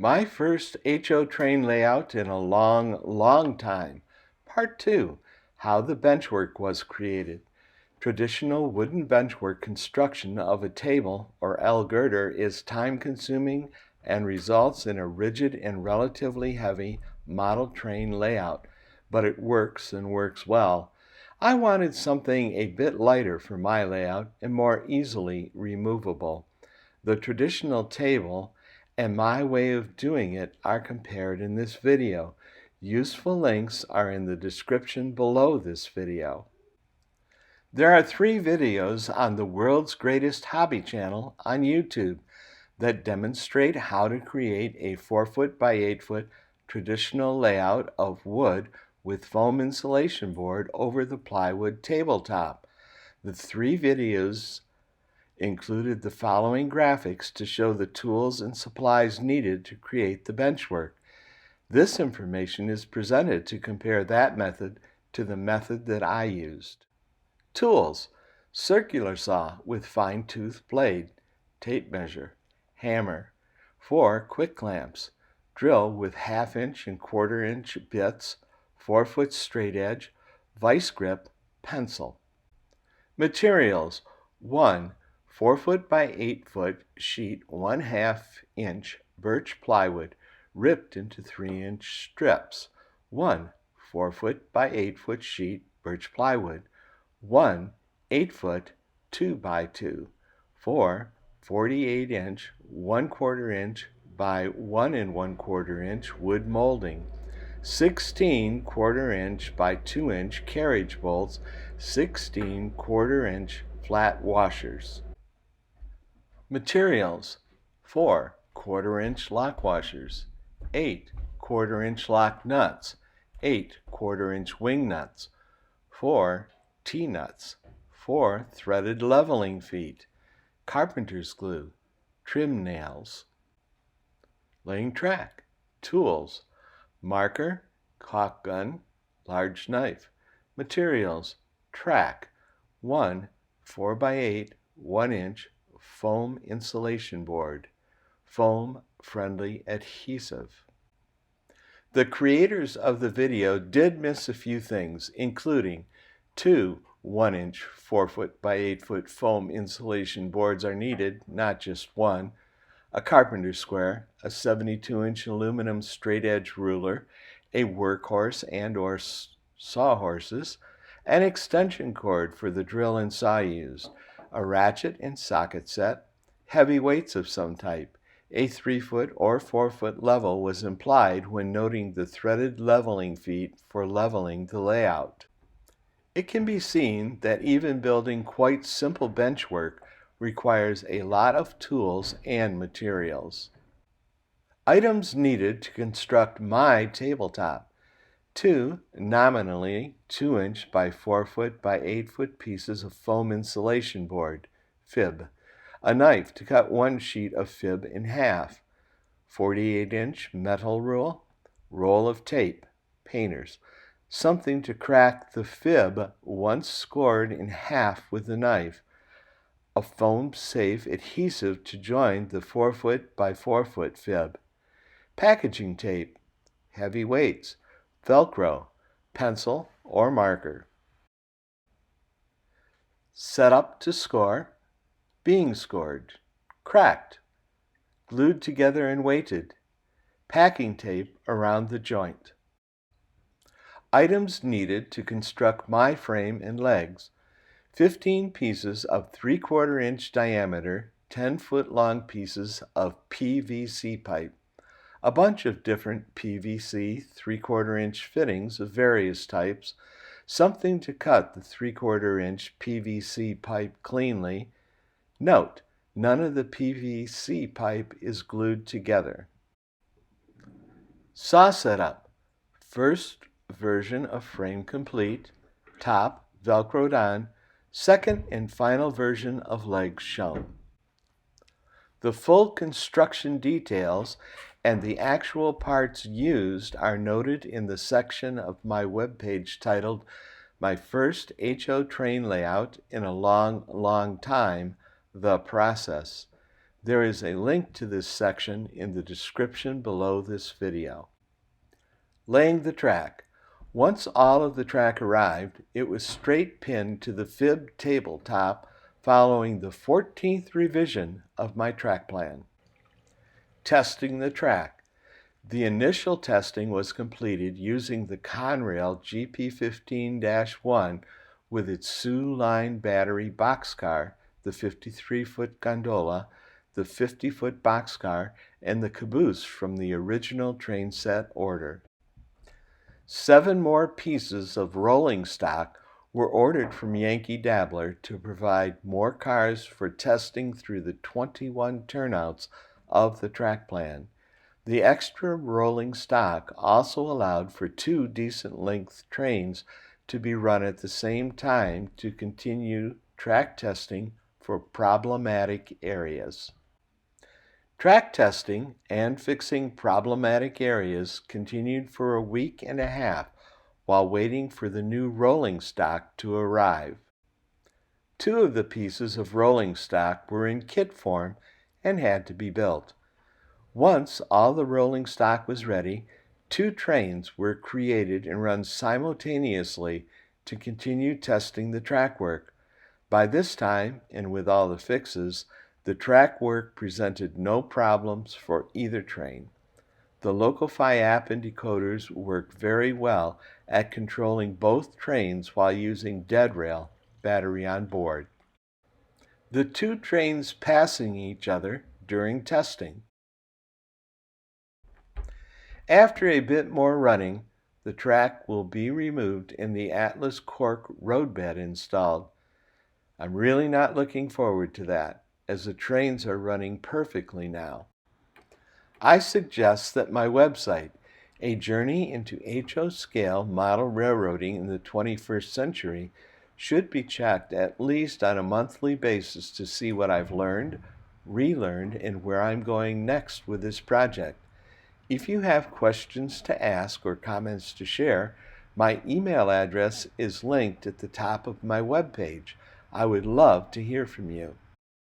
My first HO train layout in a long time. Part 2, How the Benchwork was created. Traditional wooden benchwork construction of a table or L girder is time-consuming and results in a rigid and relatively heavy model train layout, but it works and works well. I wanted something a bit lighter for my layout and more easily removable. The traditional table and my way of doing it are compared in this video. Useful links are in the description below this video. There are 3 videos on the World's Greatest Hobby channel on YouTube that demonstrate how to create a 4-foot by 8-foot traditional layout of wood with foam insulation board over the plywood tabletop. The 3 videos included the following graphics to show the tools and supplies needed to create the benchwork. This information is presented to compare that method to the method that I used. Tools: circular saw with fine-tooth blade, tape measure, hammer, 4 quick clamps, drill with 1/2-inch and 1/4-inch bits, 4-foot straight edge, vice grip, pencil. Materials: 1 4-foot by 8-foot sheet 1/2 inch birch plywood ripped into 3-inch strips. 1 4-foot by 8-foot sheet birch plywood. 1 8-foot 2x2. 4 48-inch 1/4 inch by 1 1/4 inch wood molding. 16 1/4 inch by 2 inch carriage bolts. 16 1/4 inch flat washers. Materials: 4 1/4 inch lock washers, 8 1/4 inch lock nuts, 8 1/4 inch wing nuts, 4 T-nuts, 4 threaded leveling feet, carpenter's glue, trim nails. Laying track. Tools: marker, caulk gun, large knife. Materials: track, 1 4x8 1-inch foam insulation board, foam friendly adhesive. The creators of the video did miss a few things, including 2 1-inch 4-foot by 8-foot foam insulation boards are needed, not just one, a carpenter square, a 72-inch aluminum straight edge ruler, a workhorse and or sawhorses, an extension cord for the drill and saw used, a ratchet and socket set, heavy weights of some type. A 3-foot or 4-foot level was implied when noting the threaded leveling feet for leveling the layout. It can be seen that even building quite simple benchwork requires a lot of tools and materials. Items needed to construct my tabletop: 2 nominally 2-inch by 4-foot by 8-foot pieces of foam insulation board, fib, a knife to cut 1 sheet of fib in half, 48-inch metal rule, roll of tape, painters, something to crack the fib once scored in half with the knife, a foam-safe adhesive to join the 4-foot by 4-foot fib, packaging tape, heavy weights, Velcro, pencil or marker. Set up to score, being scored, cracked, glued together and weighted, packing tape around the joint. Items needed to construct my frame and legs: 15 pieces of 3/4 inch diameter, 10-foot long pieces of PVC pipe, a bunch of different PVC 3/4 inch fittings of various types, something to cut the 3/4 inch PVC pipe cleanly. Note: none of the PVC pipe is glued together. Saw setup: first version of frame complete, top velcroed on, second and final version of legs shown. The full construction details and the actual parts used are noted in the section of my webpage titled My First HO Train Layout in a Long Time, The Process. There is a link to this section in the description below this video. Laying the track. Once all of the track arrived, it was straight pinned to the fib tabletop following the 14th revision of my track plan. Testing the track. The initial testing was completed using the Conrail GP15-1 with its Sioux Line battery boxcar, the 53-foot gondola, the 50-foot boxcar, and the caboose from the original train set order. 7 more pieces of rolling stock were ordered from Yankee Dabbler to provide more cars for testing through the 21 turnouts of the track plan. The extra rolling stock also allowed for 2 decent length trains to be run at the same time to continue track testing for problematic areas. Track testing and fixing problematic areas continued for a week and a half while waiting for the new rolling stock to arrive. 2 of the pieces of rolling stock were in kit form and had to be built. Once all the rolling stock was ready, 2 trains were created and run simultaneously to continue testing the track work. By this time, and with all the fixes, the track work presented no problems for either train. The LocoFi app and decoders work very well at controlling both trains while using Deadrail battery on board. The 2 trains passing each other during testing. After a bit more running, the track will be removed and the Atlas cork roadbed installed. I'm really not looking forward to that, as the trains are running perfectly now. I suggest that my website, A Journey into HO Scale Model Railroading in the 21st Century, should be checked at least on a monthly basis to see what I've learned, relearned, and where I'm going next with this project. If you have questions to ask or comments to share, my email address is linked at the top of my webpage. I would love to hear from you.